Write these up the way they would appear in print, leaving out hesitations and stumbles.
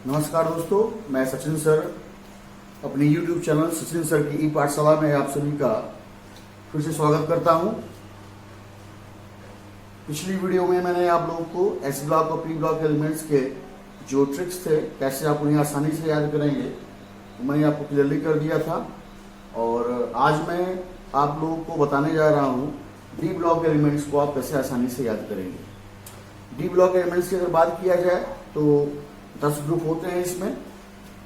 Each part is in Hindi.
नमस्कार दोस्तों, मैं सचिन सर अपने YouTube चैनल सचिन सर की ई पाठशाला में आप सभी का फिर से स्वागत करता हूं। पिछली वीडियो में मैंने आप लोगों को एस ब्लॉक और पी ब्लॉक एलिमेंट्स के जो ट्रिक्स थे, कैसे आप उन्हें आसानी से याद करेंगे, मैंने आपको क्लियरली कर दिया था। और आज मैं आप लोगों को बताने जा रहा हूं डी ब्लॉक एलिमेंट्स को आप कैसे आसानी से याद करेंगे। डी ब्लॉक एलिमेंट्स की अगर बात किया जाए तो 10 ग्रुप होते हैं इसमें,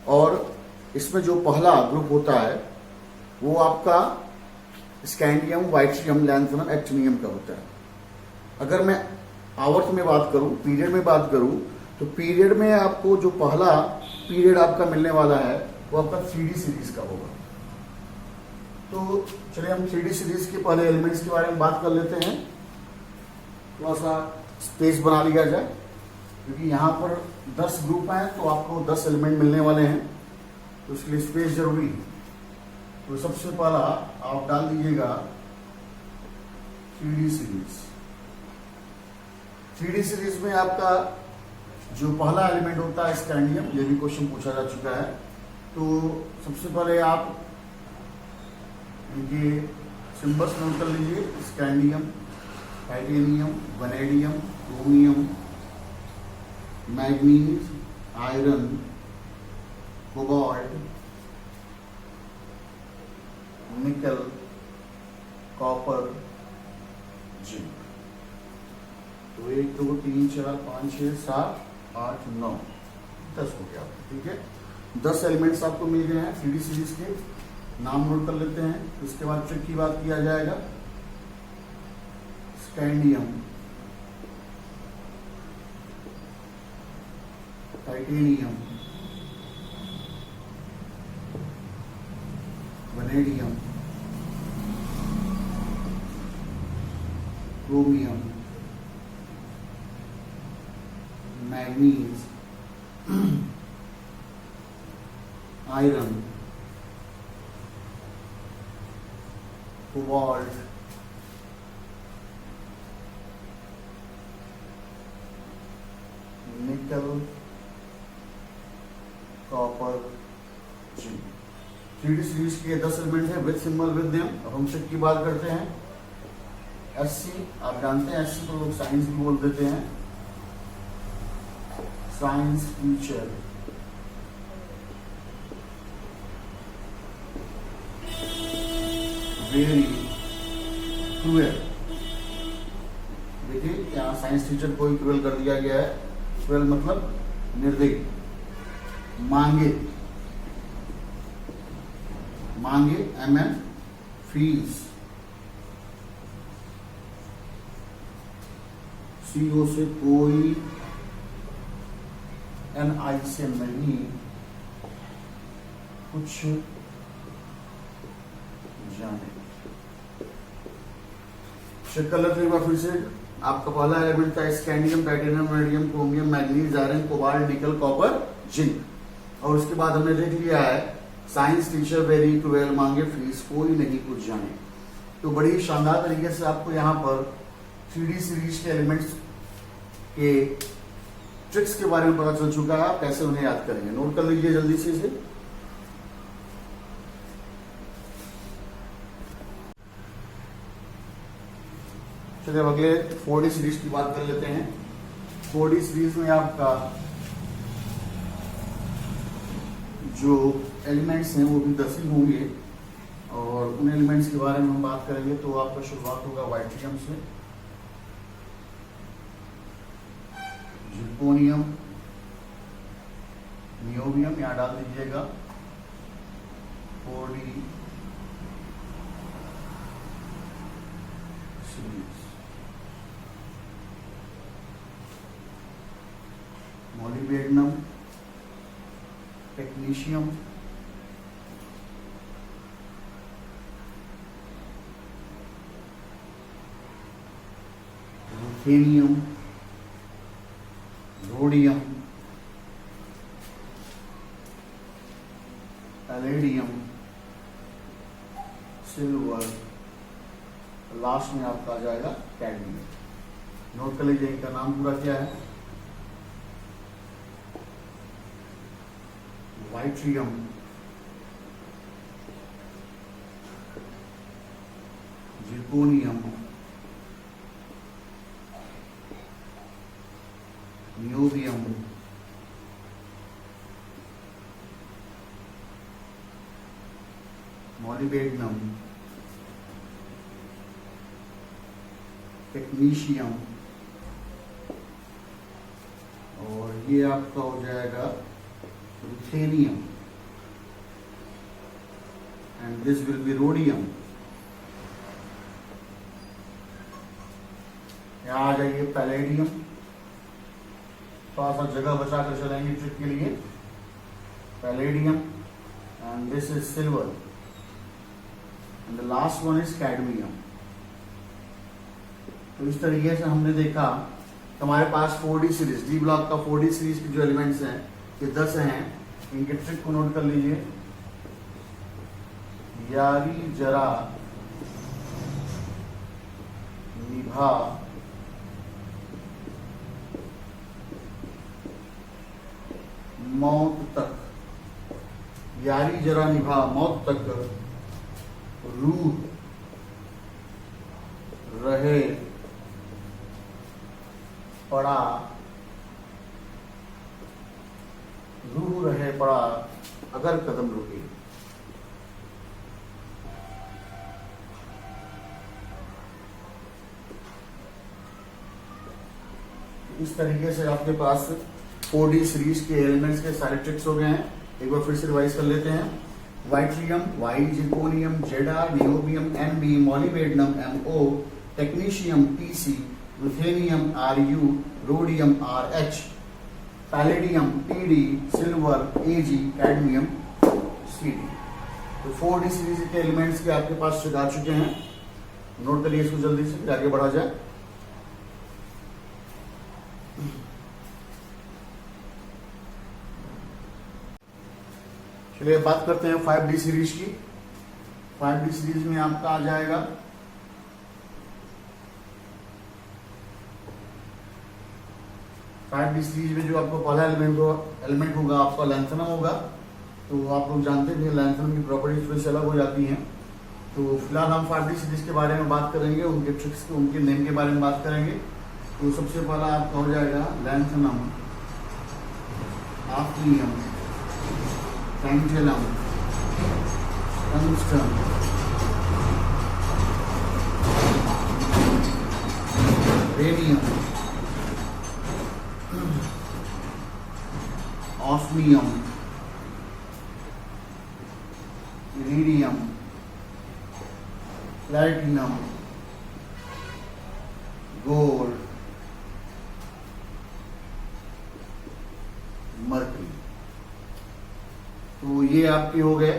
और इसमें जो पहला ग्रुप होता है वो आपका स्कैंडियम, वाइट्रियम, लैंथनम, एक्टिनियम का होता है। अगर मैं आवर्त में बात करूं, पीरियड में बात करूं, तो पीरियड में आपको जो पहला पीरियड आपका मिलने वाला है वो आपका 3D सीरीज का होगा। तो चलिए हम 3D सीरीज के पहले एलिमेंट्स के बारे में बात कर लेते हैं। थोड़ा सा स्पेस बना लिया जाए, क्योंकि यहाँ पर 10 ग्रुप हैं तो आपको 10 एलिमेंट मिलने वाले हैं, तो उसके लिए स्पेस जरूरी है। तो सबसे पहला आप डाल दीजिएगा 3D सीरीज। 3D सीरीज में आपका जो पहला एलिमेंट होता है स्कैंडियम, ये भी क्वेश्चन पूछा जा चुका है। तो सबसे पहले आप इनके सिंबल्स नोट कर लीजिए। Scandium, titanium, vanadium, chromium, manganese, iron, cobalt, निकल, कॉपर, जिंक। तो 1 2 3 4 5 6 7 8 9 10 हो गया। ठीक है, 10 एलिमेंट्स आपको मिल गए हैं 3D सीरीज के। नाम नोट कर लेते हैं। उसके बाद ट्रिक की बात किया जाएगा। Scandium, titanium, vanadium, chromium, manganese, iron, cobalt, निकल, कॉपर, जिंक। 3D सीरीज के 10 एलिमेंट है विद सिंबल विद नेम। अब हम ट्रिक की बात करते हैं। SC, आप जानते हैं SC को लोग साइंस भी बोल देते हैं। Science teacher, very cruel. देखिए यहाँ साइंस टीचर को क्रूएल कर दिया गया है। क्रूएल मतलब निर्दयी। मांगे, मांगे MM, फीस, CO से कोई, NI से नहीं, कुछ जाने। चेक कर लेते हैं एक बार फिर से। आपका पहला एलिमेंट था scandium, titanium, vanadium, chromium, manganese, iron, cobalt, निकल, कॉपर, जिंक। और उसके बाद हमने देख लिया है साइंस टीचर, वेरी क्रूएल, मांगे फीस, कोई नहीं कुछ जाने। तो बड़ी शानदार तरीके से आपको यहाँ पर 3D सीरीज के एलिमेंट्स के ट्रिक्स के बारे में पता चल चुका है। आप कैसे उन्हें याद करेंगे, नोट कर लीजिए जल्दी से इसे। चलिए अब अगले 4D सीरीज की बात कर लेते हैं। 4D सीरीज में आपका जो एलिमेंट्स हैं वो भी 10 ही होंगे, और उन एलिमेंट्स के बारे में हम बात करेंगे। तो आपका शुरुआत होगा वाइट्रियम से। जिर्कोनियम, नियोबियम, यहाँ डाल दीजिएगा 4D series. Molybdenum, technetium, ruthenium, rhodium, palladium, silver, last में आपका आ जाएगा कैडमियम। नोट कर लीजिए इनका नाम पूरा क्या है। Yttrium, zirconium, niobium, molybdenum, technetium, और ये आपका हो जाएगा ruthenium, and this will be rhodium. यहाँ आ जाइए पैलेडियम, थोड़ा सा जगह बचा कर चलेंगे ट्रिक के लिए। Palladium, and this is silver, and the last one is cadmium. तो इस तरीके से हमने देखा हमारे पास 4D सीरीज, डी ब्लॉक का 4D सीरीज के जो एलिमेंट्स हैं ये 10 हैं। इनके ट्रिक को नोट कर लीजिए। यारी जरा निभा मौत तक, यारी जरा निभा मौत तक, रूह रहे पड़ा, रूह रहे पड़ा अगर कदम रुके। इस तरीके से आपके पास 4D सीरीज के एलिमेंट्स के सारे ट्रिक्स हो गए हैं। एक बार फिर से रिवाइज कर लेते हैं। Yttrium Y, zirconium Zr, niobium Nb, molybdenum Mo, technetium Tc, ruthenium Ru, rhodium Rh, palladium Pd, silver Ag, cadmium Cd। तो 4D सीरीज के एलिमेंट्स के आपके पास आ चुके हैं। नोट करिए इसको जल्दी से, फिर आगे बढ़ा जाए। चलिए बात करते हैं 5D सीरीज की। 5D सीरीज में आपका आ जाएगा सीरीज में जो आपको पहला एलिमेंट होगा आपका लैंथनम होगा। तो आप लोग जानते हैं लैंथनम की प्रॉपर्टीज थोड़ी सी अलग हो जाती हैं। तो फिलहाल हम 5D सीरीज के बारे में बात करेंगे, उनके ट्रिक्स के, उनके नेम के बारे में बात करेंगे। तो सबसे पहला आपका हो जाएगा lanthanum, hafnium, tantalum, tungsten, radium, osmium, iridium, platinum, gold, mercury. तो ये आपके हो गए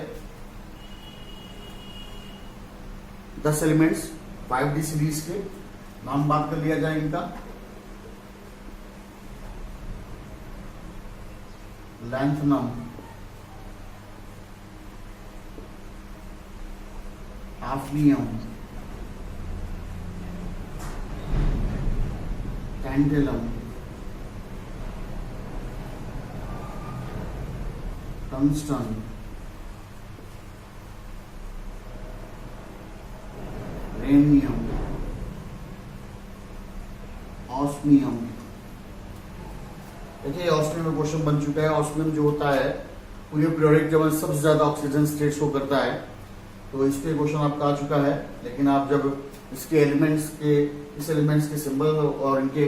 10 एलिमेंट्स 5D सीरीज के। नाम बात कर लिया जाए इनका। Lanthanum, hafnium, tantalum, tungsten, rhenium, osmium. देखिए ऑस्मियम में क्वेश्चन बन चुका है। ऑस्मियम जो होता है वो ये पीरियोडिक टेबल में सबसे ज्यादा ऑक्सीजन स्टेट शो करता है। तो इस पे क्वेश्चन आपका आ चुका है। लेकिन आप जब इसके एलिमेंट्स के सिंबल और इनके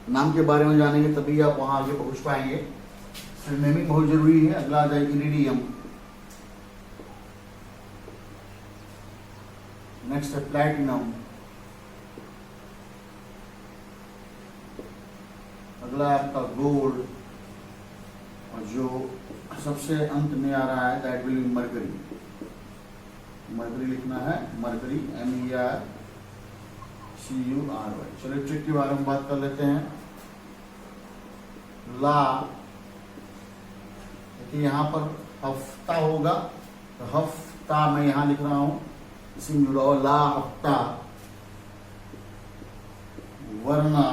नाम के बारे में जानेंगे तभी आप वहां आगे पहुंच पाएंगे। नेमिंग बहुत जरूरी है। अगला आ जाए इरिडियम, नेक्स्ट है प्लैटिनम, अगला है आपका गोल्ड, और जो सबसे अंत में आ रहा है that will be mercury. Mercury लिखना है, मरकरी MERCURY। चलिए ट्रिक के बारे में बात कर लेते हैं। ला, देखिए यहाँ पर हफ्ता होगा तो हफ्ता मैं यहाँ लिख रहा हूं, इसी में जुड़ा हुआ ला हफ्ता। वरना,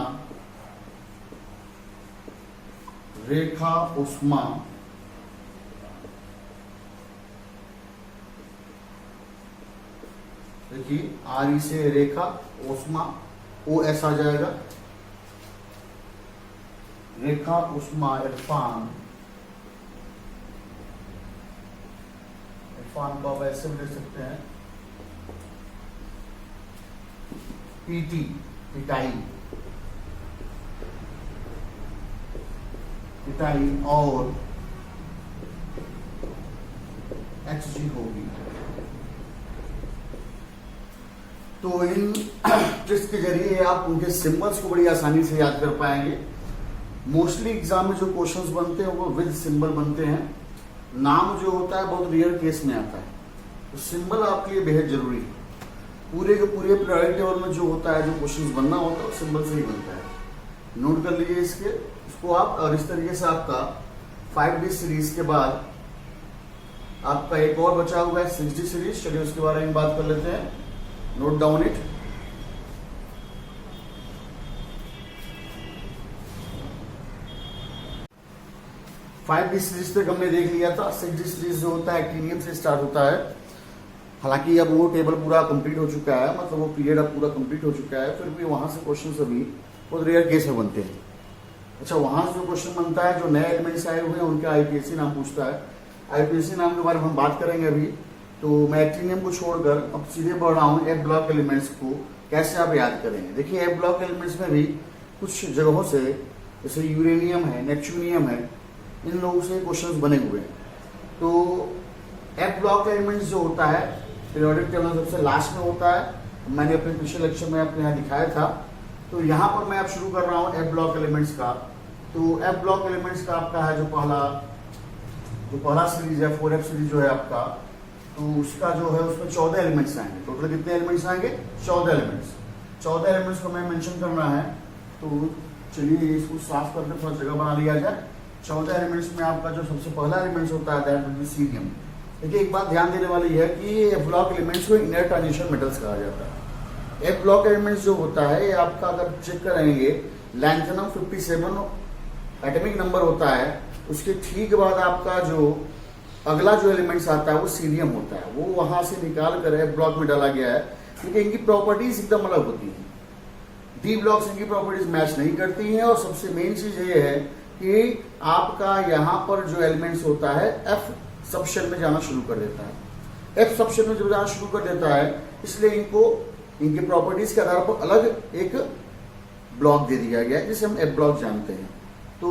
रेखा उस्मा, देखिए आर ई से रेखा, उष्मा, ओ एस आ जाएगा, रेखा, उष्मा, इरफान। इरफान को आप ऐसे भी लिख सकते हैं पीटी, पिटाई, पिटाई, और एच जी होगी। तो इन ट्रिक्स के जरिए आप उनके सिंबल्स को बड़ी आसानी से याद कर पाएंगे। मोस्टली एग्जाम में जो क्वेश्चंस बनते हैं वो विद सिंबल बनते हैं। नाम जो होता है बहुत रेयर केस में आता है, तो सिंबल आपके लिए बेहद जरूरी है। पूरे के पूरे पीरियोडिक टेबल में जो होता है, जो क्वेश्चंस बनना होता है वो सिंबल से ही बनता है। नोट कर लीजिए इसको आप। और इस तरीके से आपका 5D सीरीज के बाद आपका एक और बचा हुआ है 6D सीरीज। चलिए उसके बारे में बात कर लेते हैं। Note down it. Five D series तक हमने देख लिया था। 6D सीरीज जो होता है एक्टिनियम से स्टार्ट होता है। हालांकि अब वो टेबल पूरा कंप्लीट हो चुका है, मतलब वो पीरियड अब पूरा कंप्लीट हो चुका है, फिर भी वहां से क्वेश्चन अभी बहुत रेयर केस में बनते हैं। अच्छा, वहां से जो क्वेश्चन बनता है, जो नए एलिमेंट्स आए हुए हैं उनके आईपीएससी नाम पूछता है। आईपीएससी नाम के बारे में हम बात करेंगे अभी। तो मैं एक्टिनियम को छोड़कर अब सीधे बढ़ रहा हूँ एफ ब्लॉक एलिमेंट्स को कैसे आप याद करेंगे। देखिए एफ ब्लॉक एलिमेंट्स में भी कुछ जगहों से, जैसे यूरेनियम है, नेपच्यूनियम है, इन लोगों से क्वेश्चंस बने हुए हैं। तो एफ ब्लॉक एलिमेंट्स जो होता है पीरियोडिक टेबल सबसे लास्ट में होता है। मैंने अपने पिछले लेक्चर में आपको यहाँ दिखाया था। तो यहाँ पर मैं अब शुरू कर रहा हूँ एफ ब्लॉक एलिमेंट्स का। तो एफ ब्लॉक एलिमेंट्स का आपका है जो पहला सीरीज है 4F सीरीज जो है आपका, तो उसका जो है उसमें 14 एलिमेंट्स आएंगे। टोटल कितने एलिमेंट्स आएंगे? 14 एलिमेंट्स। 14 एलिमेंट्स को मैं मेंशन करना है, तो चलिए इसको साफ करके थोड़ा जगह बना लिया जाए। 14 एलिमेंट्स में आपका जो सबसे पहला एलिमेंट्स होता है दैट विल बी सीरियम। देखिए एक बात ध्यान देने वाली है कि एफ ब्लॉक एलिमेंट्स को इनर ट्रांजिशन मेटल्स कहा जाता है। एफ ब्लॉक एलिमेंट्स जो होता है ये आपका अगर चेक करेंगे, लैंथनम 57 एटॉमिक नंबर होता है, उसके ठीक बाद आपका जो अगला जो एलिमेंट्स आता है वो सीरियम होता है। वो वहां से निकाल कर एफ ब्लॉक में डाला गया है, क्योंकि इनकी प्रॉपर्टीज एकदम अलग होती है। डी ब्लॉक से इनकी प्रॉपर्टीज मैच नहीं करती हैं। और सबसे मेन चीज ये है कि आपका यहाँ पर जो एलिमेंट्स होता है एफ सबशेल में जाना शुरू कर देता है। एफ सबशेल में जब जाना शुरू कर देता है, इसलिए इनको इनकी प्रॉपर्टीज के आधार पर अलग एक ब्लॉक दे दिया गया है, जिसे हम एफ ब्लॉक जानते हैं। तो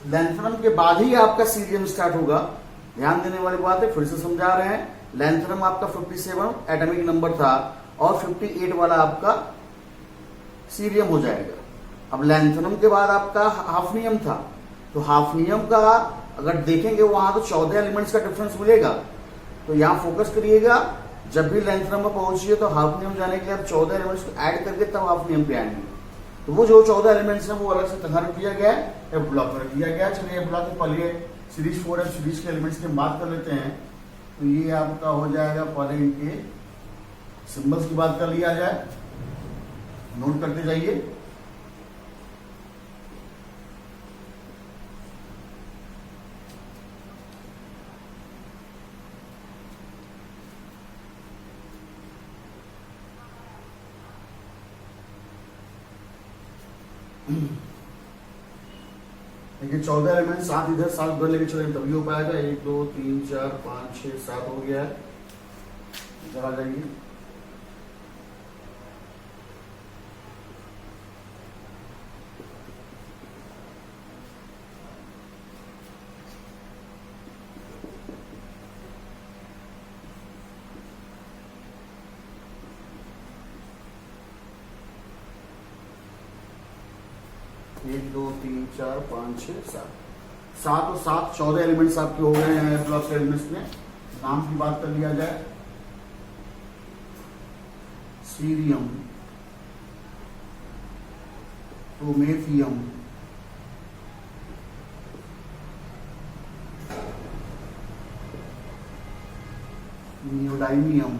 लैंथनम के बाद ही आपका सीरियम स्टार्ट होगा। ध्यान देने वाली बात है, फिर से समझा रहे हैं। लैंथनम आपका 57 एटॉमिक नंबर था और 58 वाला आपका सीरियम हो जाएगा। अब लैंथनम के बाद आपका हाफनियम था, तो हाफनियम का अगर देखेंगे वहां तो 14 एलिमेंट्स का डिफरेंस मिलेगा। तो यहाँ फोकस करिएगा, जब भी लैंथनम में पहुंचिए तो हाफनियम जाने के लिए आप 14 एलिमेंट्स को ऐड करके तब हाफनियम पे आएंगे। तो वो जो 14 एलिमेंट्स हैं वो अलग से तैयार किया गया है, एफ ब्लॉक में दिया गया। चलिए एफ ब्लॉक के पहले सीरीज 4F सीरीज के एलिमेंट्स की बात कर लेते हैं। तो ये आपका हो जाएगा, पहले इनके सिंबल्स की बात कर लिया जाए। नोट करते जाइए। देखिए 14 एलिमेंट, 7 इधर 7 उधर लेके चलेंगे तभी हो पाएगा। 1 2 3 4 5 6 7 हो गया है। इधर आ जाइए। एक 2 3 4 5 6 7 7 और 7 14 एलिमेंट्स आपके हो गए हैं ब्लॉक एलिमेंट्स में। नाम की बात कर लिया जाए, सीरियम, प्रोमेथियम, नियोडाइमियम,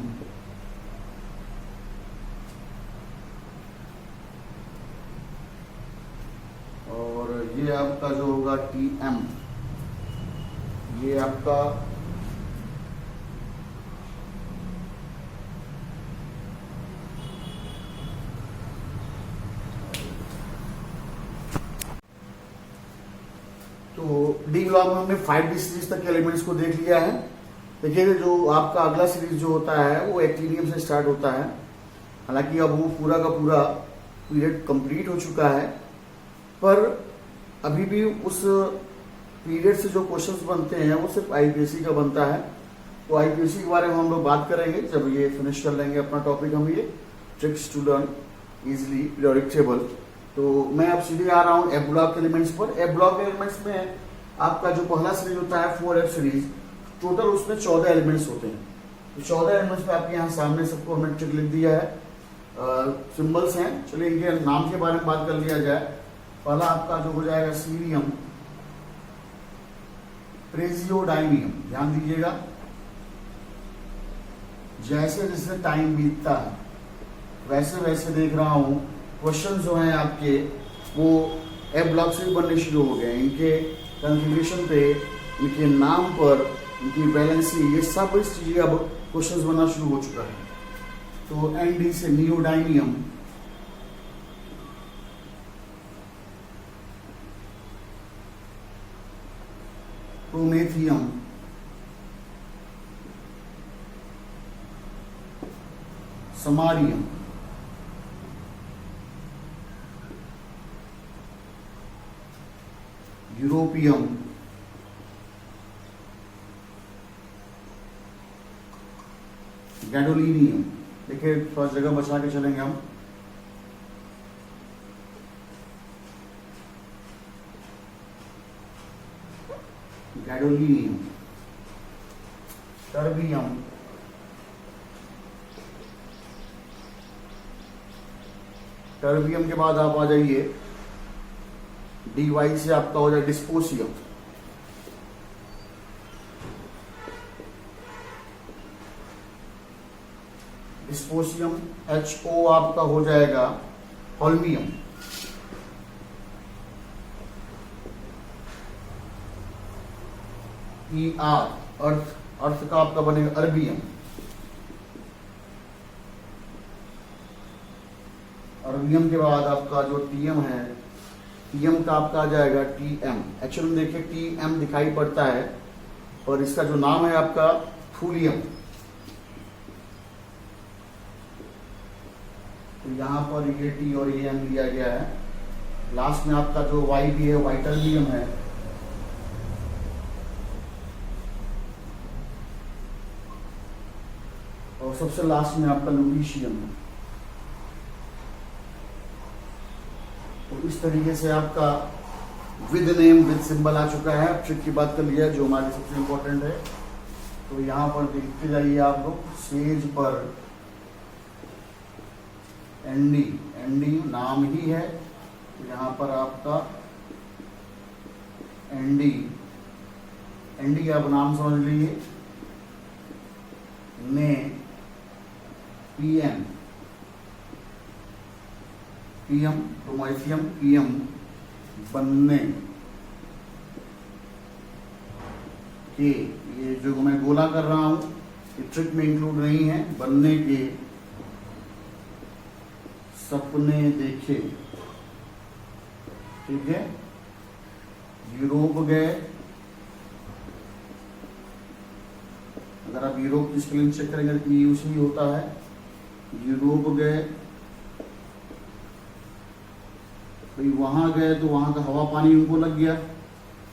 और ये आपका जो होगा TM, ये आपका डी ब्लॉक में हमने 5D सीरीज तक के एलिमेंट्स को देख लिया है। देखिए जो आपका अगला सीरीज जो होता है वो एक्टिनियम से स्टार्ट होता है। हालांकि अब वो पूरा का पूरा पीरियड कंप्लीट हो चुका है, पर अभी भी उस पीरियड से जो क्वेश्चंस बनते हैं वो सिर्फ आईपीएससी का बनता है। तो आईपीएससी के बारे में हम लोग बात करेंगे जब ये फिनिश कर लेंगे अपना टॉपिक, हम ये tricks to learn easily periodic table. तो मैं अब सीधे आ रहा हूँ एफ ब्लॉक एलिमेंट्स पर। एफ ब्लॉक एलिमेंट्स में आपका जो पहला सीरीज होता है 4F सीरीज, टोटल उसमें 14 एलिमेंट्स होते हैं। तो 14 एलिमेंट्स में आपके यहाँ सामने सबको हमने ट्रिक लिख दिया है, सिंबल्स हैं। चलिए इनके नाम के बारे में बात कर लिया जाए। पहला आपका जो हो जाएगा सीरियम प्रेजियोडाइनियम। ध्यान दीजिएगा, जैसे जैसे टाइम बीतता है वैसे वैसे देख रहा हूं क्वेश्चन जो हैं आपके वो एफ ब्लॉक से बनने शुरू हो गए। इनके कॉन्फ़िगरेशन पे, इनके नाम पर, इनकी वैलेंसी, ये सब इस चीजें अब क्वेश्चंस बनना शुरू हो चुका है। तो एनडी से नियोडाइनियम, प्रोमेथियम, समारियम, यूरोपियम, गैडोलिनियम। देखिए थोड़ा जगह बचा के चलेंगे हम। गैडोलिनियम, टर्बियम, टर्बियम के बाद आप आ जाइए DY से आपका हो जाए डिस्पोसियम, डिस्पोसियम HO आपका हो जाएगा होल्मियम, ER अर्थ का आपका बनेगा अर्बियम, अर्बियम के बाद आपका जो TM है, TM का आपका आ जाएगा TM। एक्चुअली में देखिए TM दिखाई पड़ता है और इसका जो नाम है आपका थूलियम। तो यहाँ पर ये T और ये M लिया गया है। लास्ट में आपका जो Y भी है वाइटर्बियम है। और सबसे लास्ट में आपका लुटीशियम है। तो इस तरीके से आपका विद नेम विद सिंबल आ चुका है। अब ट्रिक की बात कर लिया जो हमारे सबसे इम्पोर्टेंट है। तो यहाँ पर देखते जाइए आप लोग, सेज पर एनडी नाम ही है। तो यहाँ पर आपका एनडी आप नाम समझ लीजिए। ने पीएम प्रोमेथियम PM बनने के, ये जो मैं गोला कर रहा हूं ये ट्रिक में इंक्लूड नहीं है। बनने के सपने देखे, ठीक है। यूरोप गए, अगर आप यूरोप की स्पेलिंग चेक करेंगे तो यूसी होता है। यूरोप गए, भाई वहां गए तो वहां का हवा पानी उनको लग गया,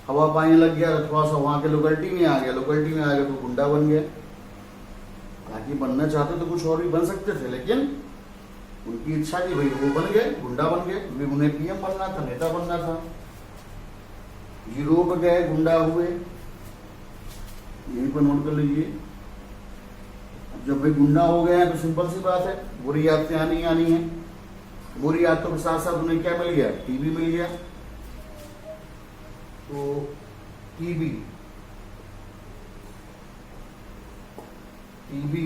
हवा पानी लग गया तो थोड़ा सा वहां के लोकेलिटी में आ गया, लोकेलिटी में आ गया तो गुंडा बन गया। हालांकि बनना चाहते तो कुछ और भी बन सकते थे, लेकिन उनकी इच्छा थी, भाई वो बन गए, गुंडा बन गए। उन्हें PM बनना था, नेता बनना था। यूरोप गए, गुंडा हुए, यहीं पर नोट कर लीजिए। जब भाई गुंडा हो गए हैं तो सिंपल सी बात है, बुरी आदतें आनी है। बुरी आदतों के साथ साथ उन्हें क्या मिल गया? टीबी मिल गया। तो टीबी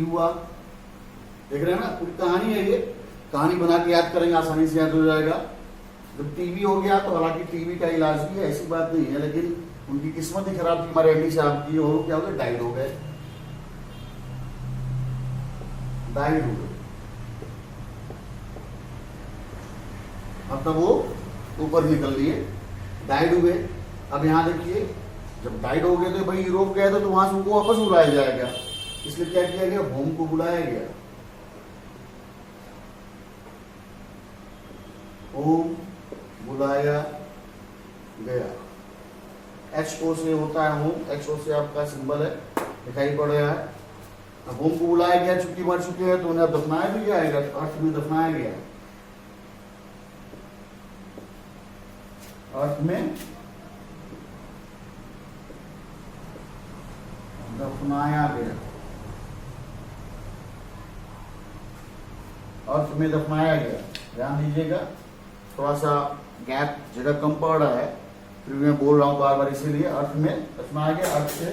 हुआ, देख रहे हैं ना, पूरी कहानी है ये। कहानी बना के याद करेंगे, आसानी से याद हो जाएगा। जब टीबी हो गया तो हालांकि टीबी का इलाज भी है, ऐसी बात नहीं है, लेकिन उनकी किस्मत ही खराब थी हमारे एंडी साहब की, और क्या हो गए? डाइड हो गए। मतलब वो ऊपर निकल लिए, डाइड हुए। अब यहाँ देखिए जब टाइट हो गया तो भाई यूरोप गया था तो वहां से उनको वापस बुलाया जाएगा, इसलिए क्या किया गया, होम को बुलाया गया। होम बुलाया गया, HO से होता है होम, HO से आपका सिंबल है, दिखाई पड़ रहा है। अब होम को बुलाया गया, छुट्टी मर चुके हैं तो उन्हें अब दफनाया भी जाएगा, अर्थ में दफनाया गया, अर्थ में दफनाया गया, अर्थ में दफनाया गया। ध्यान दीजिएगा, थोड़ा सा गैप जगह कम पड़ रहा है, फिर मैं बोल रहा हूं बार बार, इसीलिए अर्थ में दफनाया गया, अर्थ से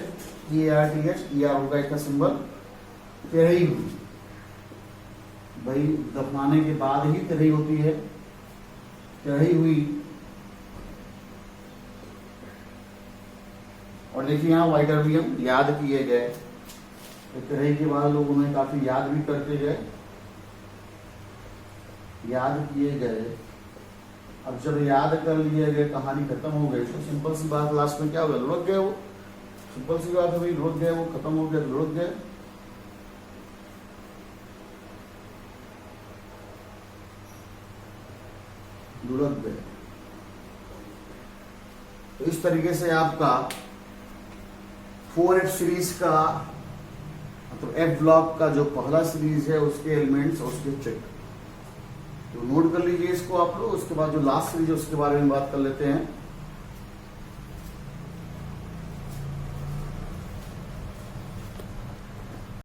EARTH होगा इसका सिंबल। तेरही हुई, भाई दफनाने के बाद ही तेरही होती है, तेरही हुई। और देखिए यहाँ वाइटर्बियम याद किए गए, तेरही के बाद लोग उन्हें काफी याद भी करते गए, याद किए गए। अब जब याद कर लिए गए, कहानी खत्म हो गई, तो सिंपल सी बात लास्ट में क्या हो गया, लुढ़क गए वो, सिंपल सी बात है भाई, लुढ़क गए वो, खत्म हो गया, लुढ़क गए। लुढ़क गए। तो इस तरीके से आपका 4F सीरीज का मतलब F ब्लॉक का जो पहला सीरीज है उसके एलिमेंट्स, उसके ट्रिक तो नोट कर लीजिए इसको आप लोग। उसके बाद जो लास्ट सीरीज है उसके बारे में बात कर लेते हैं।